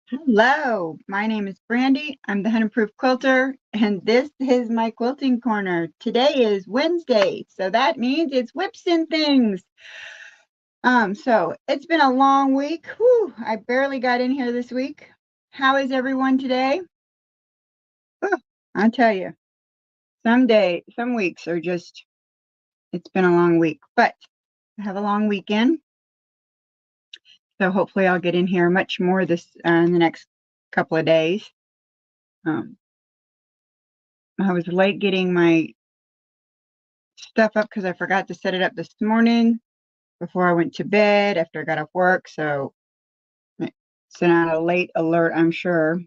Hello, my name is Brandy. I'm the Honeyproof Quilter, and this is my quilting corner. Today is Wednesday, so that means it's whips and things. So it's been a long week. Whew, I barely got in here this week. How is everyone today? Whew, I tell you, some weeks are just, it's been a long week, but I have a long weekend. So hopefully I'll get in here much more this in the next couple of days. I was late getting my stuff up because I forgot to set it up this morning before I went to bed after I got off work. So I sent out a late alert, I'm sure.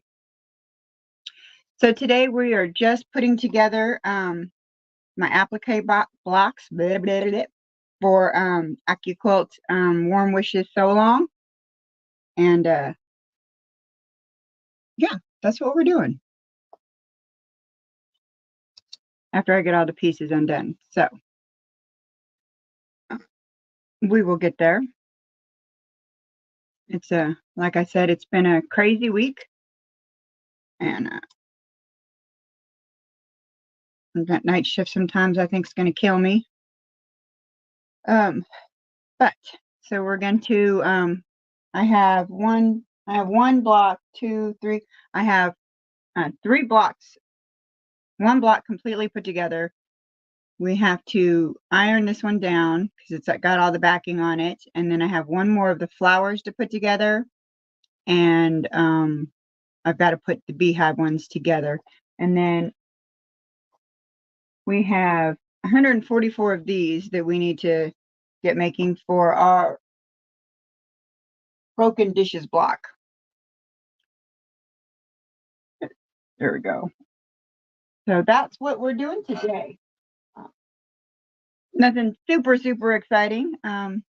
So today we are just putting together my applique blocks for Accuquilt Warm Wishes So Long. And yeah, that's what we're doing after I get all the pieces undone. So we will get there. It's like I said, it's been a crazy week, and that night shift sometimes I think is going to kill me. But so we're going to I have one block, two, three. I have 3 blocks, 1 block completely put together. We have to iron this one down because it's got all the backing on it, and then I have one more of the flowers to put together, and I've got to put the beehive ones together, and then we have 144 of these that we need to get making for our broken dishes block. There we go. So that's what we're doing today. Nothing super exciting. I'm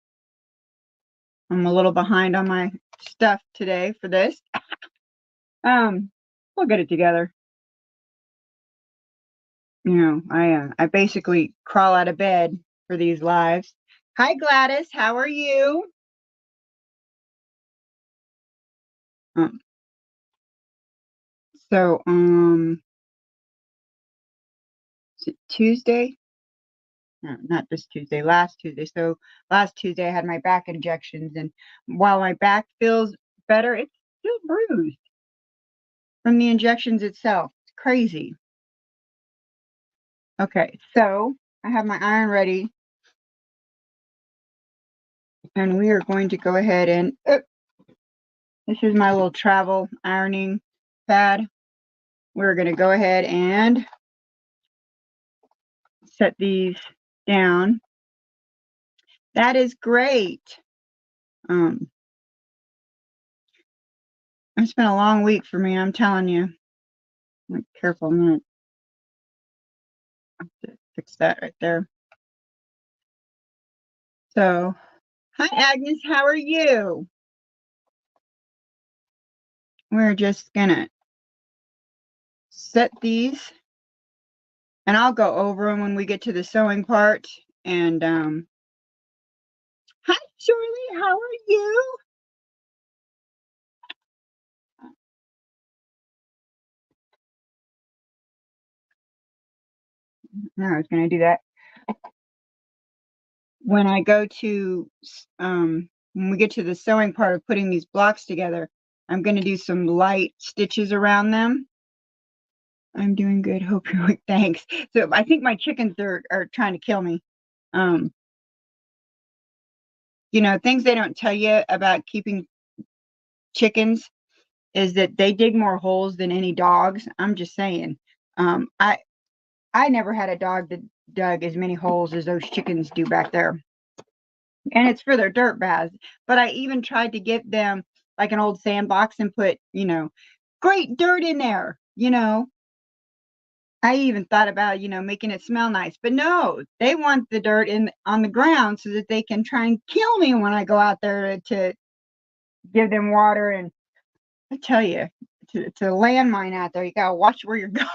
a little behind on my stuff today for this. We'll get it together. You know, I basically crawl out of bed for these lives. Hi Gladys, how are you? So is it Tuesday? No, not this Tuesday, last Tuesday. So last Tuesday I had my back injections, and while my back feels better, it's still bruised from the injections itself. It's crazy. Okay, so I have my iron ready, and we are going to go ahead and this is my little travel ironing pad. We're going to go ahead and set these down. That is great. It's been a long week for me, I'm telling you. I'm careful, I'm gonna have to fix that right there. So, hi Agnes, how are you? We're just gonna set these, and I'll go over them when we get to the sewing part. And hi Shirley, how are you? No, I was gonna do that when I go to when we get to the sewing part of putting these blocks together. I'm going to do some light stitches around them. I'm doing good. Hope you're like, thanks. So I think my chickens are trying to kill me. You know, things they don't tell you about keeping chickens is that they dig more holes than any dogs. I'm just saying. I never had a dog that dug as many holes as those chickens do back there. And it's for their dirt baths. But I even tried to get them like an old sandbox and put, you know, great dirt in there, you know. I even thought about, you know, making it smell nice, but no, they want the dirt in on the ground so that they can try and kill me when I go out there to give them water. And I tell you, it's a landmine out there. You gotta watch where you're going.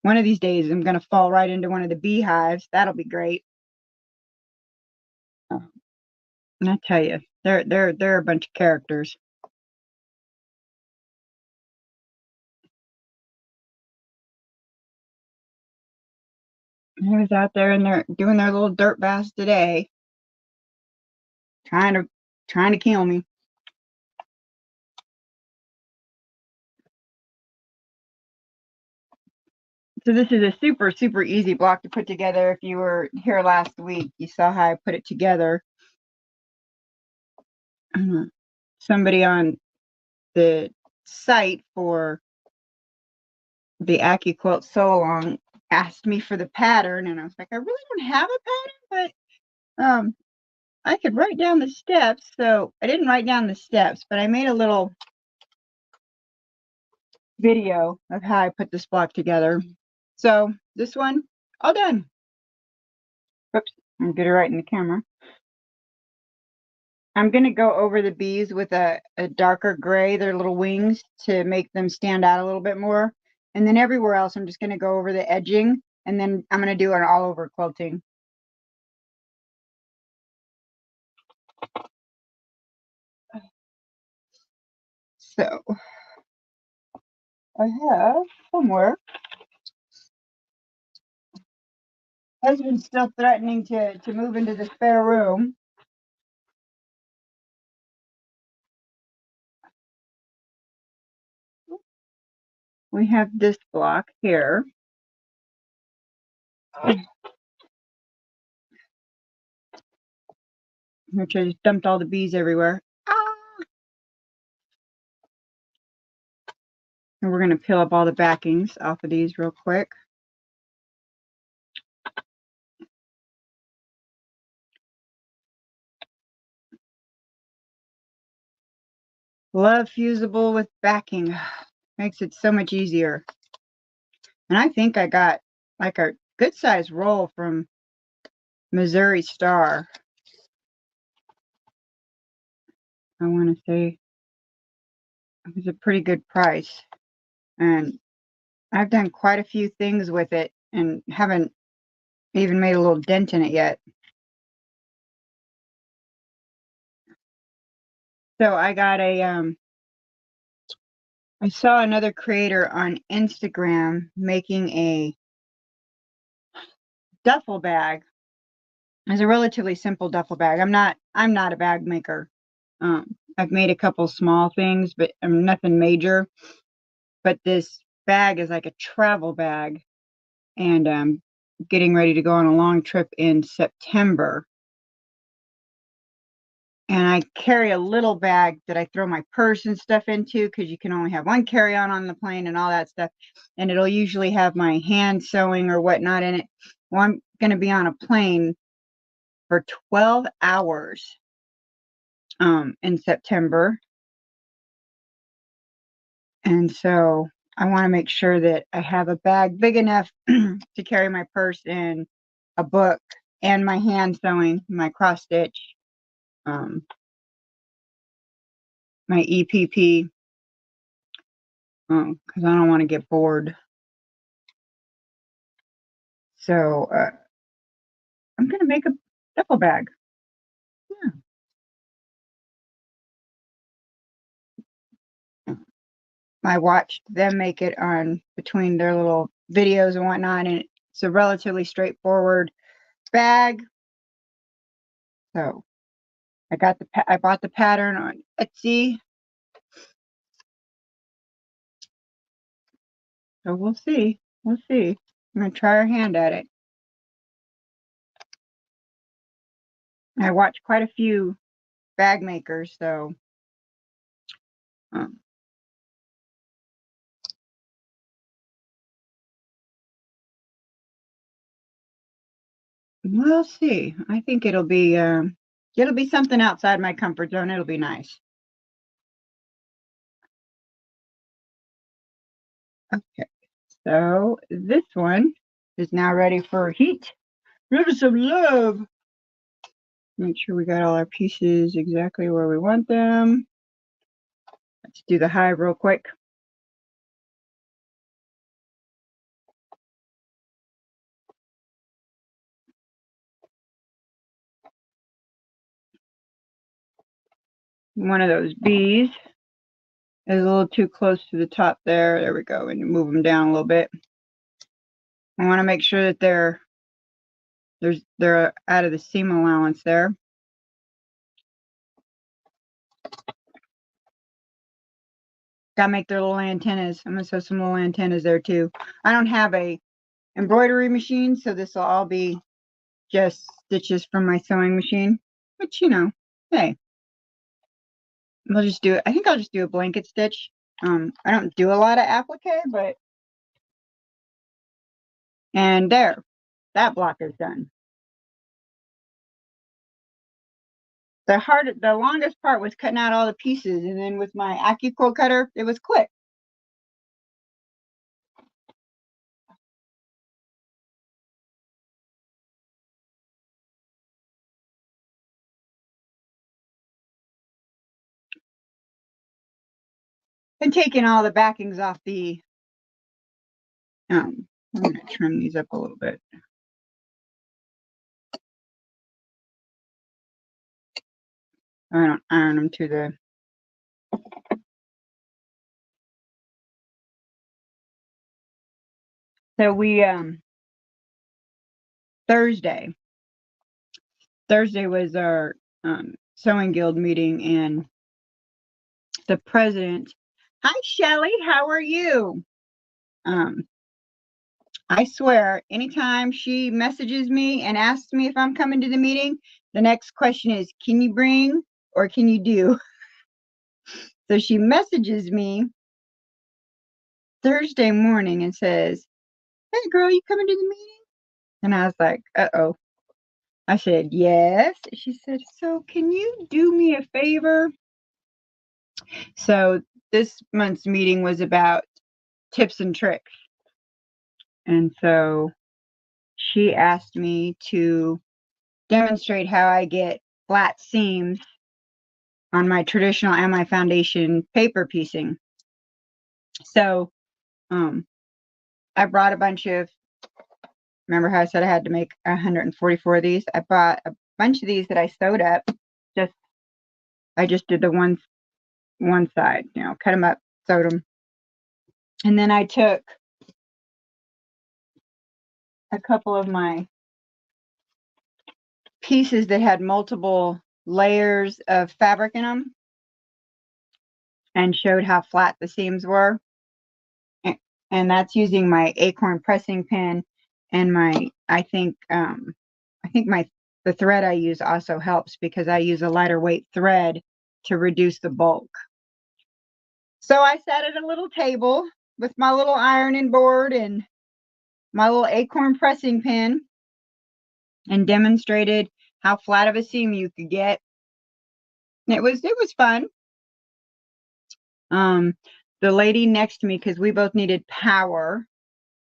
One of these days I'm gonna fall right into one of the beehives. That'll be great. And I tell you, they're a bunch of characters. I was out there and they're doing their little dirt baths today, trying to kill me. So this is a super easy block to put together. If you were here last week, you saw how I put it together. Somebody on the site for the Accuquilt Sew Along asked me for the pattern, and I was like, I really don't have a pattern, but I could write down the steps. So I didn't write down the steps, but I made a little video of how I put this block together. So this one, all done. Oops, I'm get it right in the camera. I'm going to go over the bees with a darker gray, their little wings, to make them stand out a little bit more. And then everywhere else, I'm just going to go over the edging, and then I'm going to do an all over quilting. So I have somewhere, husband's still threatening to move into the spare room. We have this block here, which I just dumped all the bees everywhere. And we're going to peel up all the backings off of these real quick. Love fusible with backing. Makes it so much easier. And I think I got like a good size roll from Missouri Star. I want to say it was a pretty good price. And I've done quite a few things with it and haven't even made a little dent in it yet. So I got I saw another creator on Instagram making a duffel bag. It's a relatively simple duffel bag. I'm not a bag maker. I've made a couple small things, but nothing major. But this bag is like a travel bag, and I'm getting ready to go on a long trip in September. And I carry a little bag that I throw my purse and stuff into, because you can only have one carry-on on the plane and all that stuff. And it'll usually have my hand sewing or whatnot in it. Well, I'm going to be on a plane for 12 hours in September. And so I want to make sure that I have a bag big enough to carry my purse and a book and my hand sewing, my cross stitch, my EPP, because I don't want to get bored. So I'm going to make a duffel bag. Yeah. I watched them make it on between their little videos and whatnot, and it's a relatively straightforward bag. So I bought the pattern on Etsy. So we'll see. We'll see. I'm going to try our hand at it. I watch quite a few bag makers, so we'll see. I think it'll be something outside my comfort zone. It'll be nice. Okay, so this one is now ready for heat. Give some love. Make sure we got all our pieces exactly where we want them. Let's do the hive real quick. one of those B's is a little too close to the top there. There we go. And move them down a little bit. I want to make sure that they're out of the seam allowance there. Gotta make their little antennas. I'm gonna sew some little antennas there too. I don't have a embroidery machine, so this will all be just stitches from my sewing machine, which, you know, hey, we'll just do it. I think I'll just do a blanket stitch. I don't do a lot of applique, but, and there, that block is done. The longest part was cutting out all the pieces, and then with my Accuquilt cutter, it was quick. And taking all the backings off the, I'm going to trim these up a little bit. I don't iron them to the, so we, Thursday was our sewing guild meeting, and the president, hi Shelly, how are you? I swear, anytime she messages me and asks me if I'm coming to the meeting, the next question is, can you bring or can you do? So she messages me Thursday morning and says, hey girl, you coming to the meeting? And I was like, uh-oh. I said, yes. She said, so can you do me a favor? So this month's meeting was about tips and tricks. And so she asked me to demonstrate how I get flat seams on my traditional and my foundation paper piecing. So I brought a bunch of, remember how I said I had to make 144 of these? I bought a bunch of these that I sewed up. I just did the one side, you know, cut them up, sewed them. And then I took a couple of my pieces that had multiple layers of fabric in them and showed how flat the seams were. And that's using my acorn pressing pin and my, I think the thread I use also helps because I use a lighter weight thread to reduce the bulk. So I sat at a little table with my little ironing board and my little acorn pressing pin and demonstrated how flat of a seam you could get. And it was fun. The lady next to me, because we both needed power,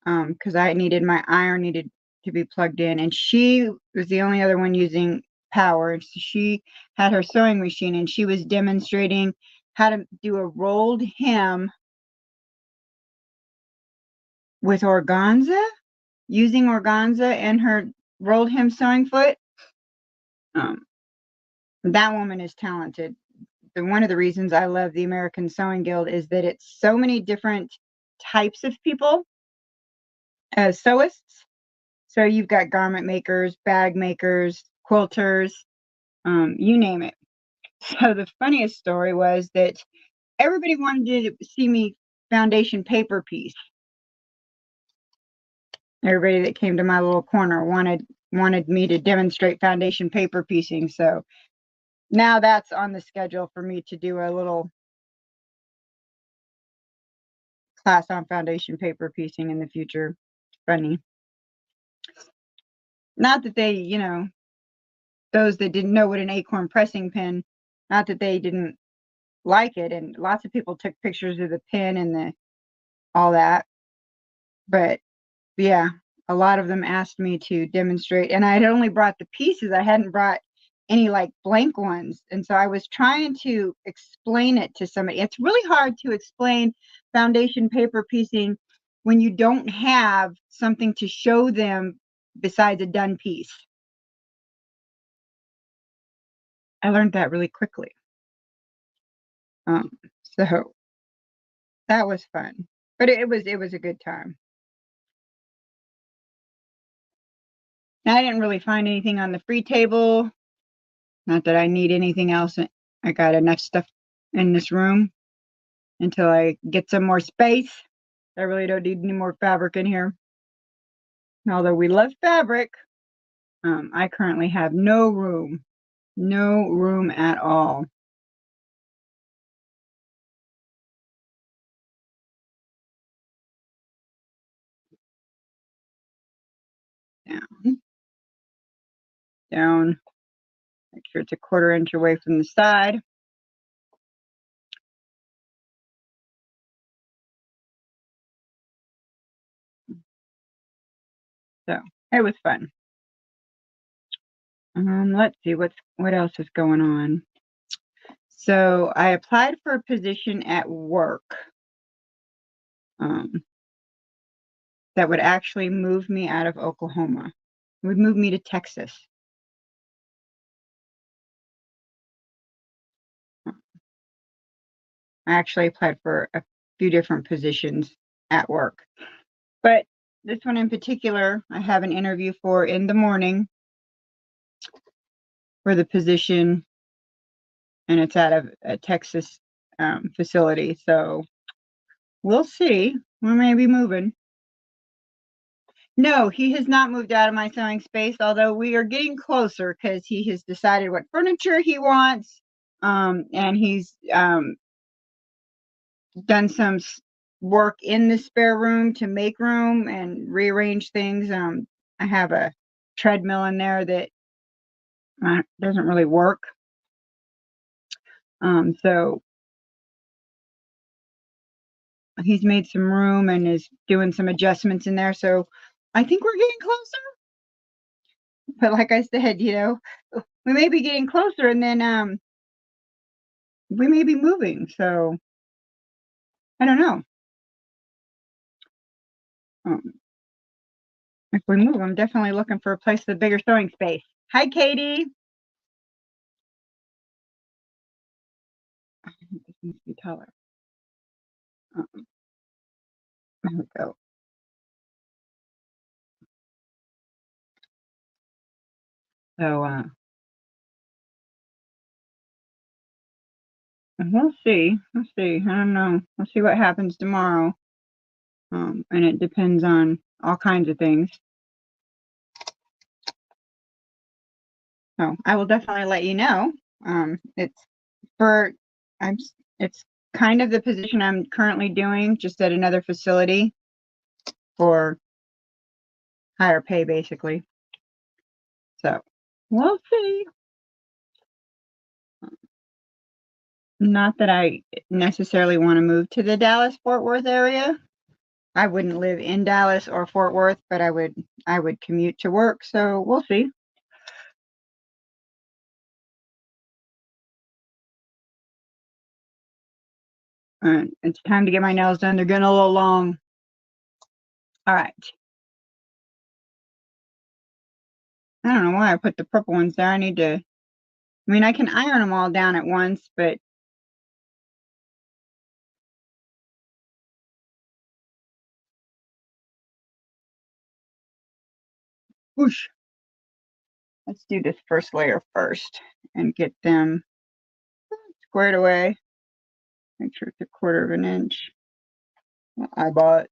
because I needed my iron needed to be plugged in, and she was the only other one using power. So she had her sewing machine and she was demonstrating how to do a rolled hem with organza, using organza and her rolled hem sewing foot. That woman is talented. One of the reasons I love the American Sewing Guild is that it's so many different types of people as sewists. So you've got garment makers, bag makers, quilters, you name it. So the funniest story was that everybody wanted to see me foundation paper piece. Everybody that came to my little corner wanted me to demonstrate foundation paper piecing. So now that's on the schedule for me to do a little class on foundation paper piecing in the future. Funny. Not that they, you know, those that didn't know what an acorn pressing pin, not that they didn't like it, and lots of people took pictures of the pin and all that. But yeah, a lot of them asked me to demonstrate, and I had only brought the pieces. I hadn't brought any like blank ones. And so I was trying to explain it to somebody. It's really hard to explain foundation paper piecing when you don't have something to show them besides a done piece. I learned that really quickly. So that was fun, but it was a good time. I didn't really find anything on the free table. Not that I need anything else. I got enough stuff in this room until I get some more space. I really don't need any more fabric in here. Although we love fabric, I currently have no room at all. Down. Make sure it's a 1/4 inch away from the side. So it was fun. Let's see what else is going on. So I applied for a position at work that would actually move me out of Oklahoma. It would move me to Texas. I actually applied for a few different positions at work, but this one in particular, I have an interview for in the morning for the position, and it's at a Texas facility. So we'll see. We may be moving. No, he has not moved out of my sewing space, although we are getting closer because he has decided what furniture he wants. And he's done some work in the spare room to make room and rearrange things. I have a treadmill in there that doesn't really work. So he's made some room and is doing some adjustments in there. So I think we're getting closer. But like I said, you know, we may be getting closer and then we may be moving. So I don't know. If we move, I'm definitely looking for a place with a bigger sewing space. Hi, Katie. This needs to be taller. There we go. So we'll see. We'll see. I don't know. We'll see what happens tomorrow. And it depends on all kinds of things. So I will definitely let you know. It's kind of the position I'm currently doing, just at another facility for higher pay, basically. So we'll see. Not that I necessarily want to move to the Dallas-Fort Worth area. I wouldn't live in Dallas or Fort Worth, but I would commute to work. So we'll see. It's time to get my nails done. They're getting a little long. All right. I don't know why I put the purple ones there. I mean, I can iron them all down at once, but whoosh. Let's do this first layer first and get them squared away. Make sure it's a 1/4 inch. I bought.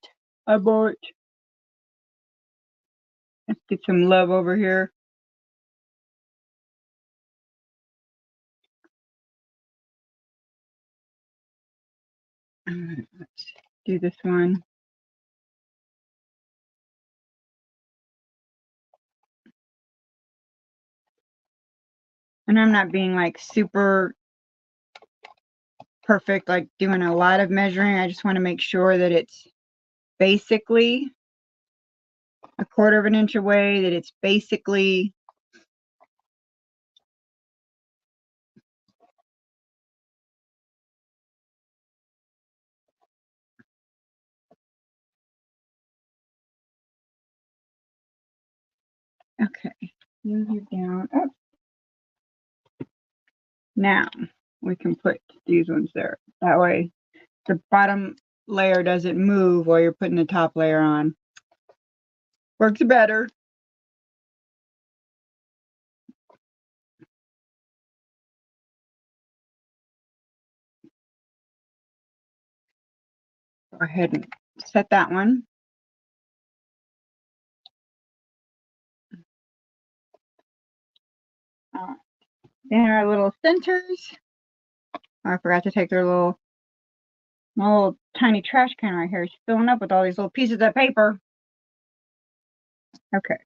Let's get some love over here. Let's do this one. And I'm not being like super perfect, like doing a lot of measuring. I just want to make sure that it's basically a 1/4 inch away, that it's basically okay. Move you down. Oh. Now we can put these ones there. That way the bottom layer doesn't move while you're putting the top layer on. Works better. Go ahead and set that one. Then our little centers. Oh, I forgot to take their little, my little tiny trash can right here. It's filling up with all these little pieces of paper. Okay.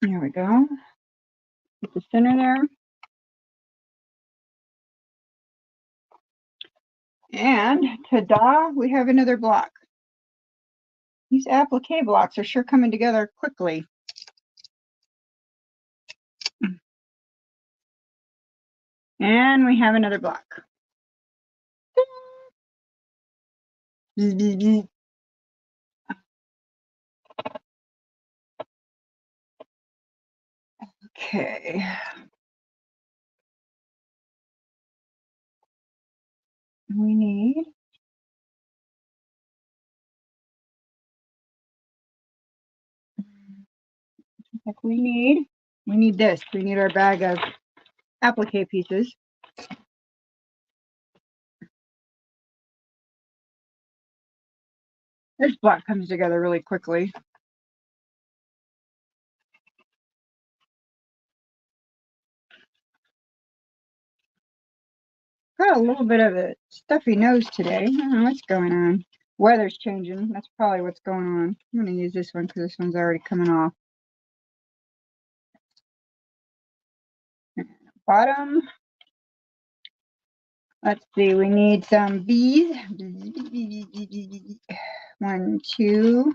There we go. Get the center there. And ta-da, we have another block. These applique blocks are sure coming together quickly. And we have another block. Okay. We need we need this. We need our bag of applique pieces. This block comes together really quickly. Got a little bit of a stuffy nose today. I don't know what's going on. Weather's changing. That's probably what's going on. I'm going to use this one because this one's already coming off. Bottom. Let's see. We need some bees. 1, 2,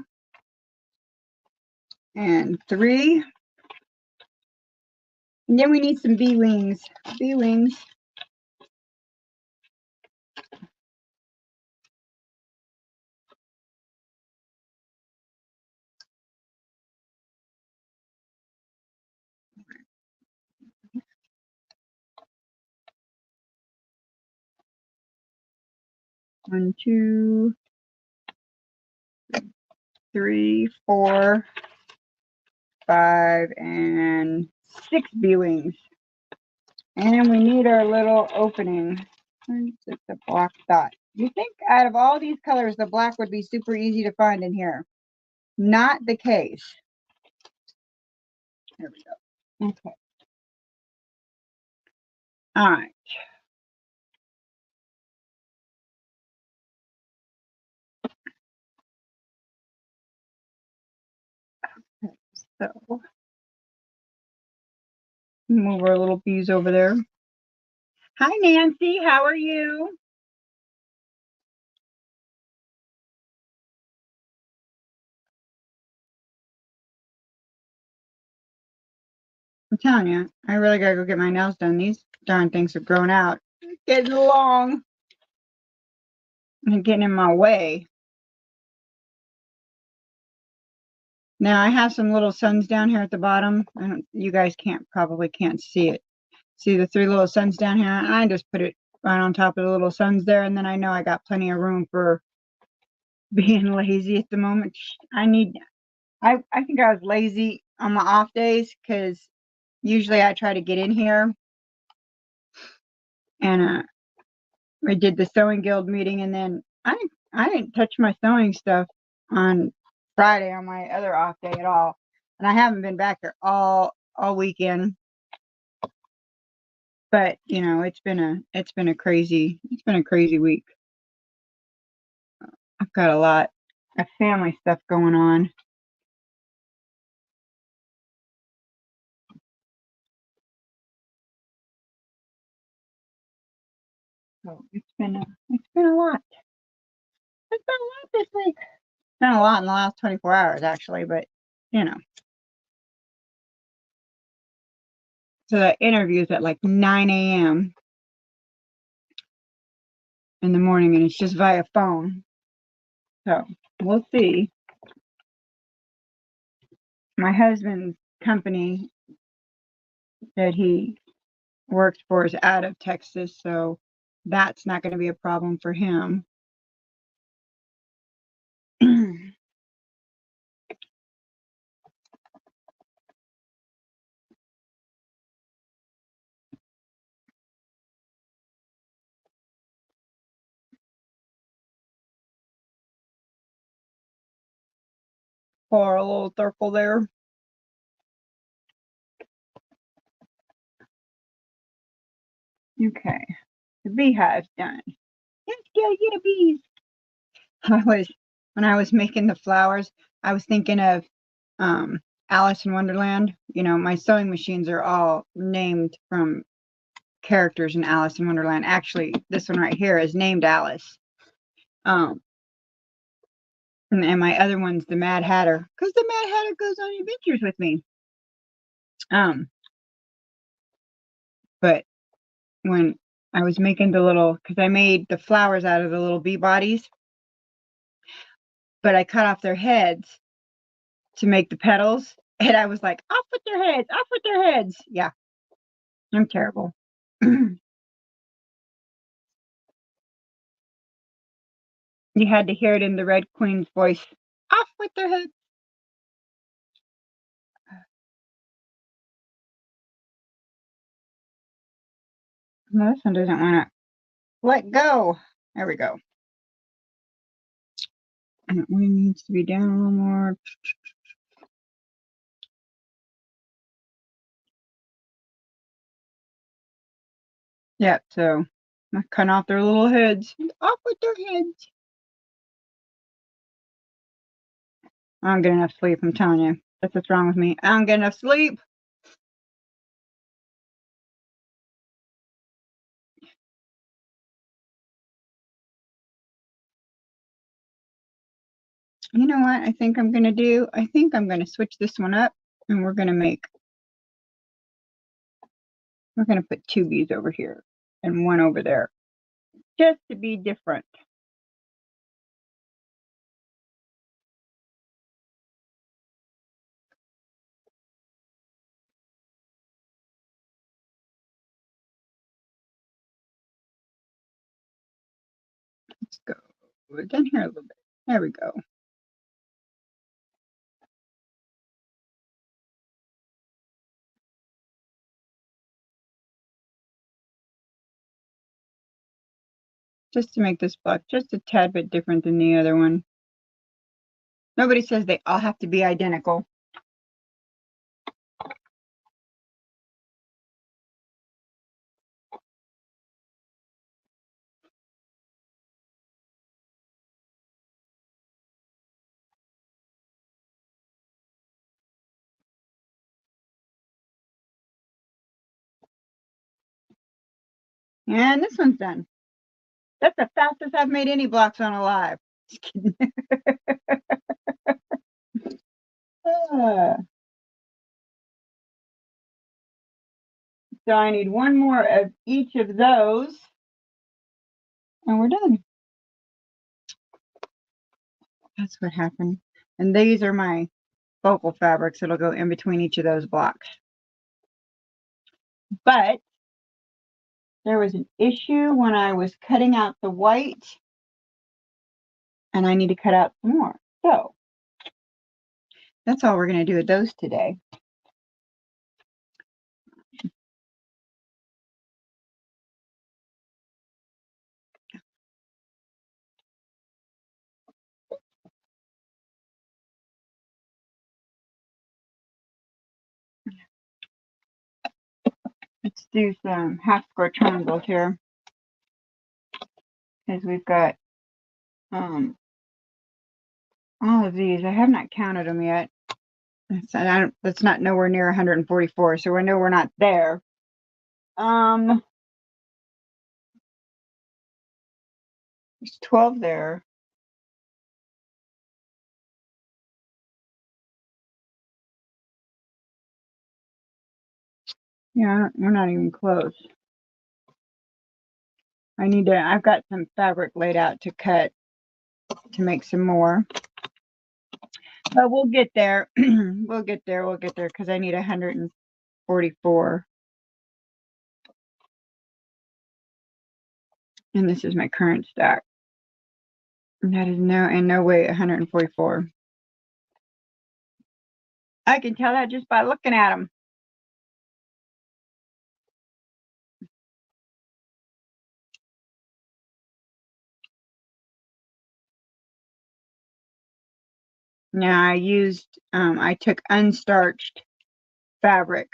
and 3. And then we need some bee wings. Bee wings. One, 2, 3, 4, 5, and 6 bee wings. And we need our little opening. It's a black dot. You think out of all these colors, the black would be super easy to find in here? Not the case. There we go. Okay. All right. So move our little bees over there. Hi, Nancy. How are you? I'm telling you, I really gotta go get my nails done. These darn things have grown out. It's getting long and getting in my way. Now I have some little suns down here at the bottom. You guys probably can't see it. See the 3 little suns down here? And I just put it right on top of the little suns there, and then I know I got plenty of room for being lazy at the moment. I think I was lazy on my off days because usually I try to get in here, and I did the sewing guild meeting, and then I didn't touch my sewing stuff on Friday on my other off day at all, and I haven't been back there all weekend. But you know, it's been a crazy week. I've got a lot of family stuff going on. So it's been a lot. It's been a lot this week. It's been a lot in the last 24 hours actually, but you know. So the interview's at like 9 a.m. in the morning, and it's just via phone. So we'll see. my husband's company that he works for is out of Texas, so that's not going to be a problem for him. Pour a little circle there. Okay, the beehive's done. Let's go get a bees. When I was making the flowers, I was thinking of Alice in Wonderland. You know, my sewing machines are all named from characters in Alice in Wonderland. Actually, this one right here is named Alice. And my other one's the Mad Hatter, because the Mad Hatter goes on adventures with me. But when I was making the little, because I made the flowers out of the little bee bodies, but I cut off their heads to make the petals, and I was like, off with their heads, off with their heads. Yeah, I'm terrible. You had to hear it in the Red Queen's voice. Off with their heads. No, this one doesn't want to let go. There we go. And it needs to be down a little more. Yeah, so I'm cutting off their little heads. Off with their heads. I don't get enough sleep, I'm telling you. That's what's wrong with me. I don't get enough sleep. You know what I think I'm going to do? I think I'm going to switch this one up, and we're going to put 2 bees over here and 1 over there, just to be different. Let's go down here a little bit. There we go. Just to make this block just a tad bit different than the other one. Nobody says they all have to be identical. And this one's done. That's the fastest I've made any blocks on alive. Just kidding. So I need 1 more of each of those, and we're done. That's what happened. And these are my focal fabrics that'll go in between each of those blocks. But there was an issue when I was cutting out the white, and I need to cut out some more. So that's all we're going to do with those today. Let's do some half square triangles here, because we've got all of these. I have not counted them yet. That's not nowhere near 144, so we know we're not there. There's 12 there. Yeah, we're not even close. I've got some fabric laid out to cut to make some more. But we'll get there. We'll get there. We'll get there because I need 144. And this is my current stack. And that is in no way 144. I can tell that just by looking at them. Now I took unstarched fabric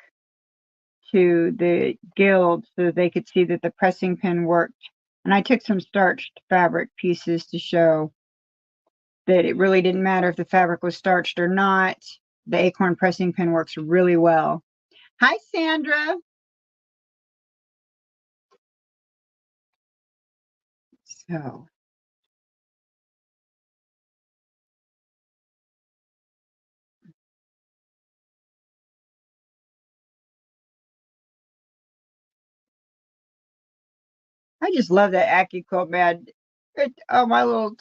to the guild so that they could see that the pressing pin worked. And I took some starched fabric pieces to show that it really didn't matter if the fabric was starched or not. The acorn pressing pin works really well. Hi, Sandra. So. I just love that Accuquilt, man. All my little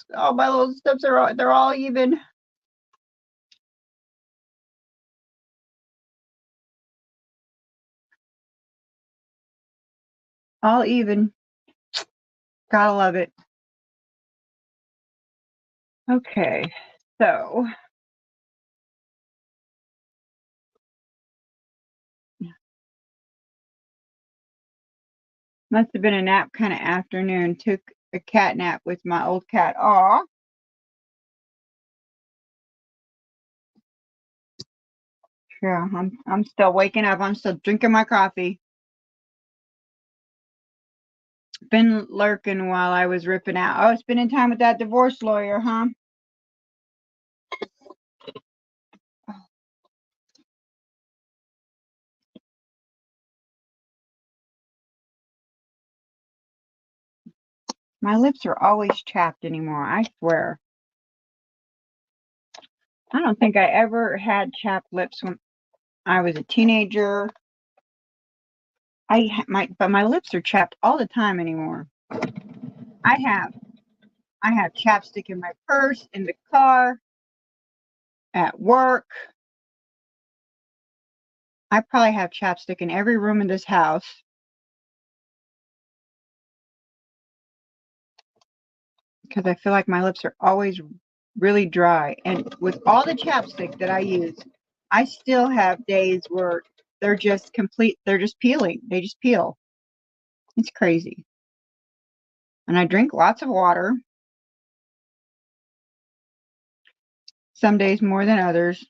steps they're all even. All even. Gotta love it. Okay, so must have been a nap kind of afternoon. Took a cat nap with my old cat. Aw. Yeah, I'm still waking up. I'm still drinking my coffee. Been lurking while I was ripping out. Oh, spending time with that divorce lawyer, huh? My lips are always chapped anymore, I swear. I don't think I ever had chapped lips when I was a teenager. But my lips are chapped all the time anymore. I have chapstick in my purse, in the car, at work. I probably have chapstick in every room in this house. Because I feel like my lips are always really dry. And with all the chapstick that I use, I still have days where they're just peeling. They just peel. It's crazy. And I drink lots of water. Some days more than others.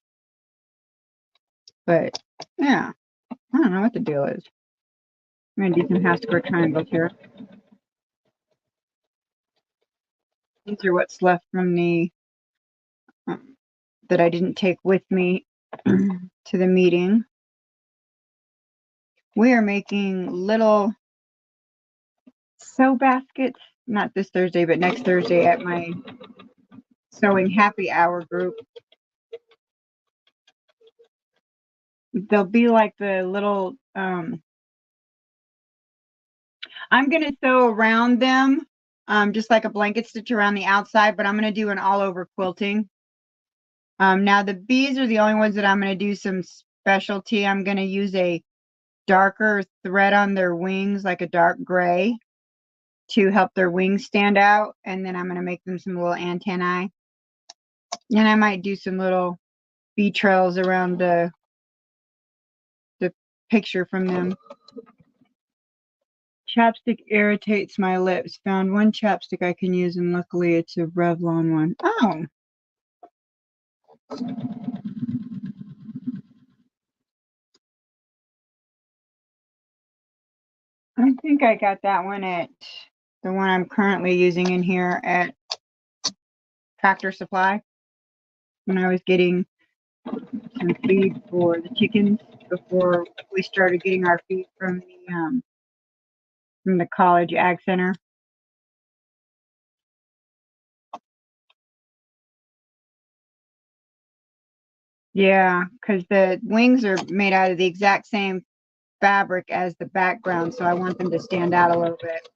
But yeah, I don't know what the deal is. I'm going to do some half square triangles here. These are what's left from the that I didn't take with me to the meeting. We are making little sew baskets, not this Thursday, but next Thursday at my sewing happy hour group. They'll be like the little, I'm going to sew around them, just like a blanket stitch around the outside, but I'm going to do an all over quilting. Now the bees are the only ones that I'm going to do some specialty. I'm going to use a darker thread on their wings, like a dark gray, to help their wings stand out. And then I'm going to make them some little antennae. And I might do some little bee trails around the picture from them. Chapstick irritates my lips. Found one chapstick I can use, and luckily it's a Revlon one. Oh. I think I got that one at the one I'm currently using in here at Tractor Supply when I was getting some feed for the chickens before we started getting our feed from the college ag center. Yeah, because the wings are made out of the exact same fabric as the background, so I want them to stand out a little bit.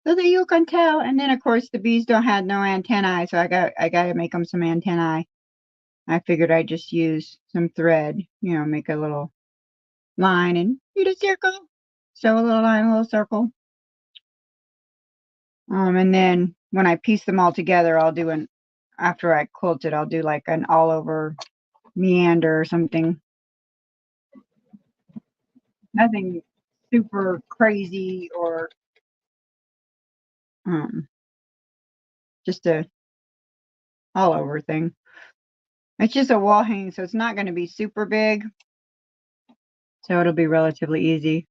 so that you can tell. And then of course the bees don't have no antennae, so I gotta make them some antennae. I figured I'd just use some thread, you know, make a little line and do a circle. Sew a little line, a little circle. And then when I piece them all together, I'll do after I quilt it, I'll do like an all over meander or something. Nothing super crazy or just a all over thing. It's just a wall hanging, so it's not going to be super big. So it'll be relatively easy.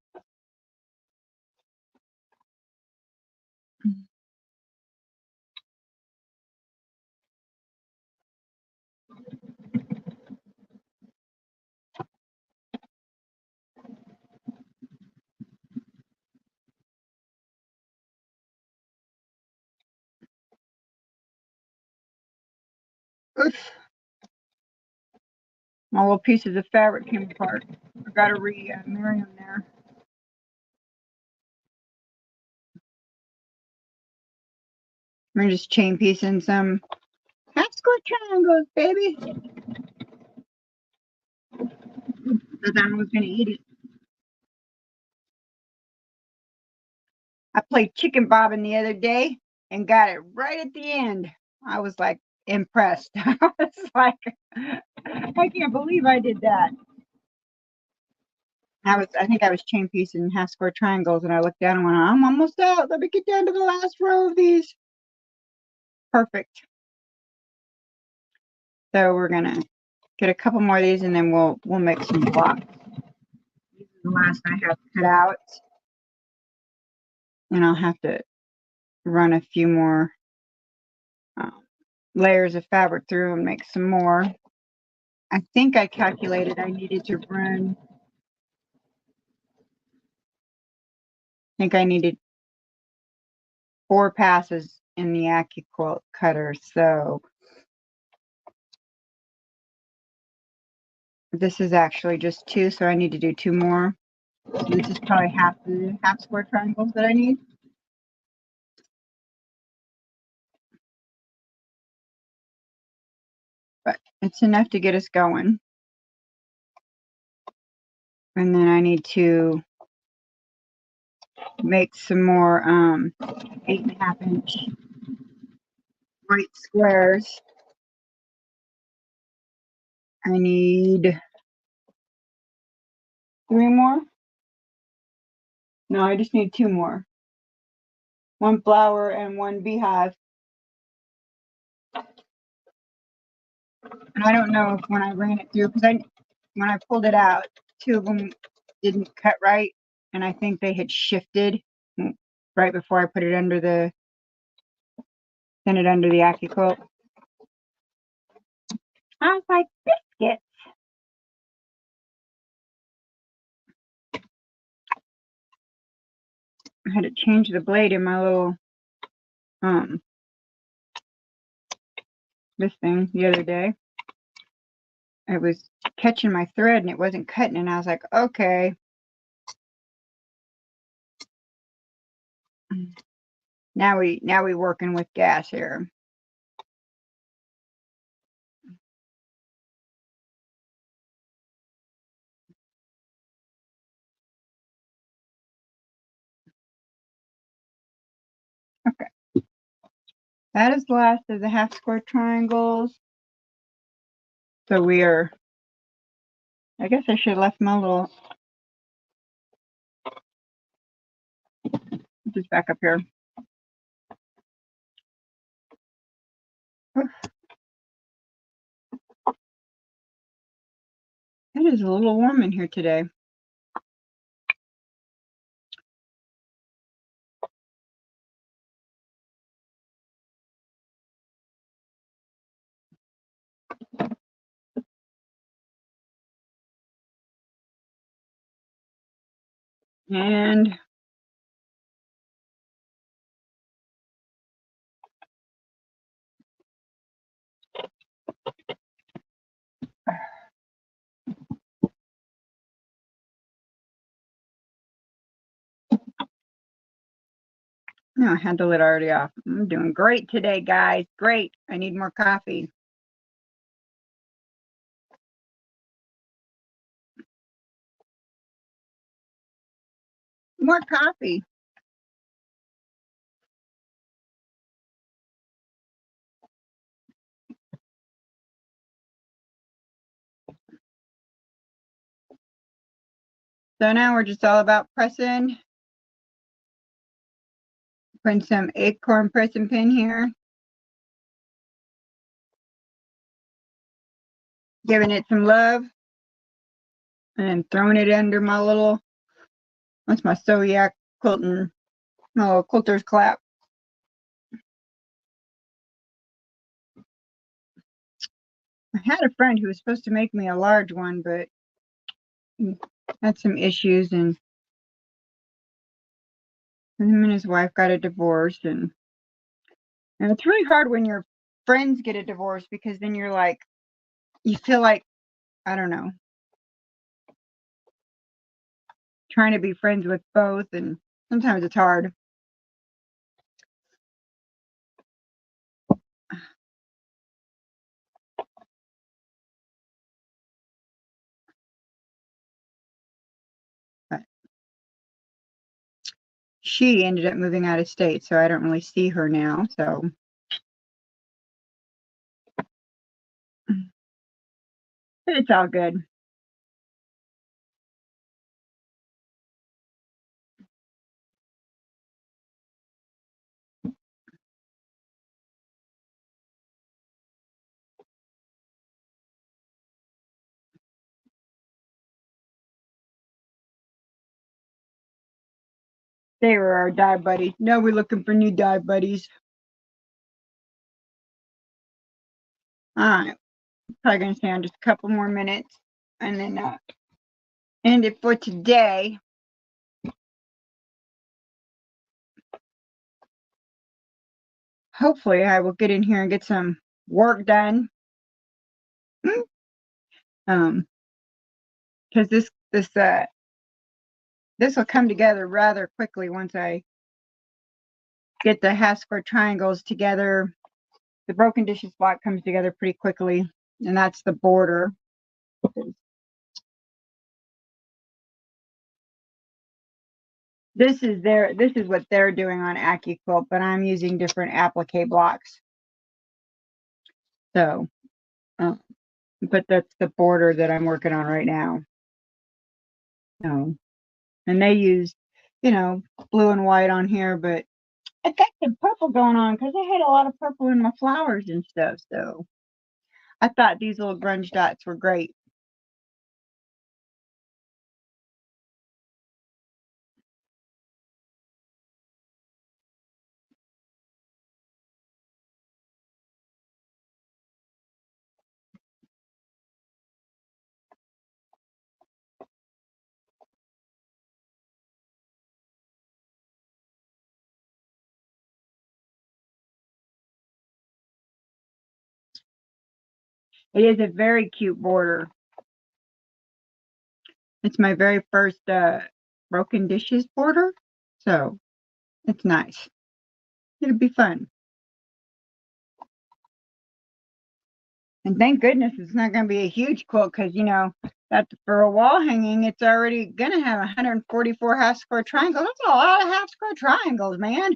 Oof. My little pieces of fabric came apart. I got to marry them there. We're just chain piecing some half square triangles, baby. Because I was going to eat it. I played chicken bobbing the other day and got it right at the end. I was like impressed. I was like, I can't believe I did that. I think I was chain piecing half square triangles, and I looked down and went, I'm almost out. Let me get down to the last row of these. Perfect. So we're gonna get a couple more of these, and then we'll make some blocks. This is the last I have cut out, and I'll have to run a few more layers of fabric through and make some more. I think I calculated I needed to run. I think I needed 4 passes in the Accuquilt cutter, so this is actually just 2, so I need to do 2 more. So this is probably half the half square triangles that I need. But it's enough to get us going. And then I need to make some more 8.5 inch white squares. I need 3 more. No, I just need 2 more. 1 flower and 1 beehive. And I don't know if when I ran it through, because when I pulled it out, 2 of them didn't cut right, and I think they had shifted right before I put it under the Accuquilt. I was like, biscuits. I had to change the blade in my little this thing the other day. It was catching my thread and it wasn't cutting, and I was like, okay. Now we working with gas here. Okay. That is the last of the half square triangles. So we are, I guess I should have left my little, just back up here. It is a little warm in here today. And No, I had the lid already off. I'm doing great today, guys. Great. I need more coffee. More coffee. So now we're just all about pressing. Putting some acorn pressing pin here. Giving it some love. And throwing it under my little, that's my Accuquilt quilting, my little quilter's clap. I had a friend who was supposed to make me a large one, but had some issues, and him and his wife got a divorce, and it's really hard when your friends get a divorce, because then you're like, you feel like, I don't know, trying to be friends with both, and sometimes it's hard. But she ended up moving out of state, so I don't really see her now, so but it's all good. They were our dye buddies. Now we're looking for new dye buddies. All right. Probably going to stay on just a couple more minutes and then end it for today. Hopefully I will get in here and get some work done. Because this will come together rather quickly once I get the half square triangles together. The broken dishes block comes together pretty quickly, and that's the border. This is what they're doing on Accuquilt, but I'm using different applique blocks. So, but that's the border that I'm working on right now. So, and they use, blue and white on here, but I got some purple going on because I had a lot of purple in my flowers and stuff. So I thought these little grunge dots were great. It is a very cute border. It's my very first broken dishes border. So it's nice. It'll be fun. And thank goodness it's not going to be a huge quilt because, that for a wall hanging, it's already going to have 144 half square triangles. That's a lot of half square triangles, man.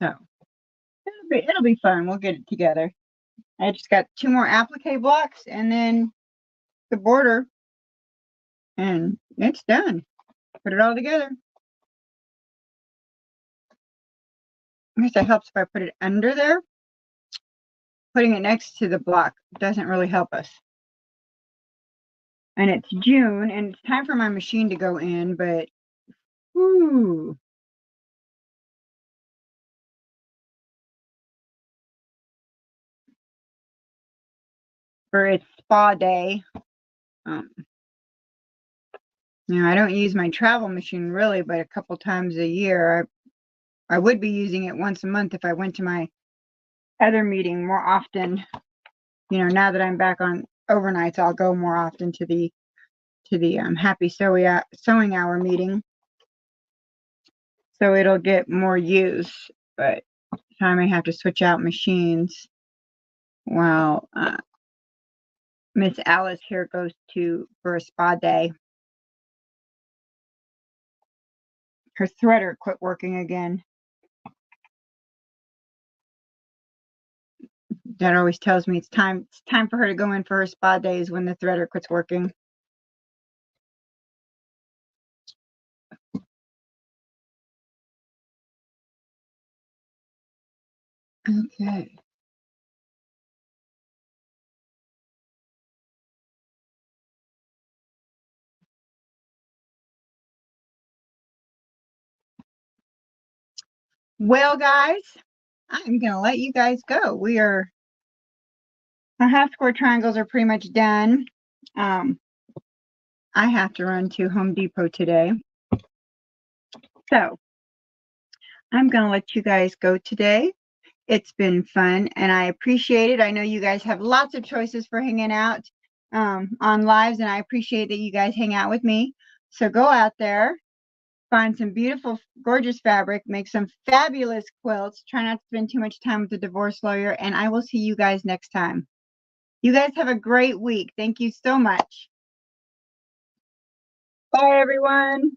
So it'll be fun. We'll get it together. I just got 2 more applique blocks and then the border, and it's done. Put it all together. I guess it helps if I put it under there. Putting it next to the block doesn't really help us. And it's June, and it's time for my machine to go in, but whoo. For its spa day. I don't use my travel machine really, but a couple times a year. I would be using it once a month if I went to my other meeting more often. Now that I'm back on overnights, I'll go more often to the happy sewing hour meeting, so it'll get more use. But I may have to switch out machines while Miss Alice here goes for a spa day. Her threader quit working again. That always tells me it's time for her to go in for her spa days when the threader quits working. Okay. Well, guys, I'm gonna let you guys go. Our half square triangles are pretty much done. I have to run to Home Depot today, so I'm gonna let you guys go today. It's been fun, and I appreciate it. I know you guys have lots of choices for hanging out on lives, and I appreciate that you guys hang out with me. So go out there, find some beautiful, gorgeous fabric, make some fabulous quilts. Try not to spend too much time with the divorce lawyer, and I will see you guys next time. You guys have a great week. Thank you so much. Bye, everyone.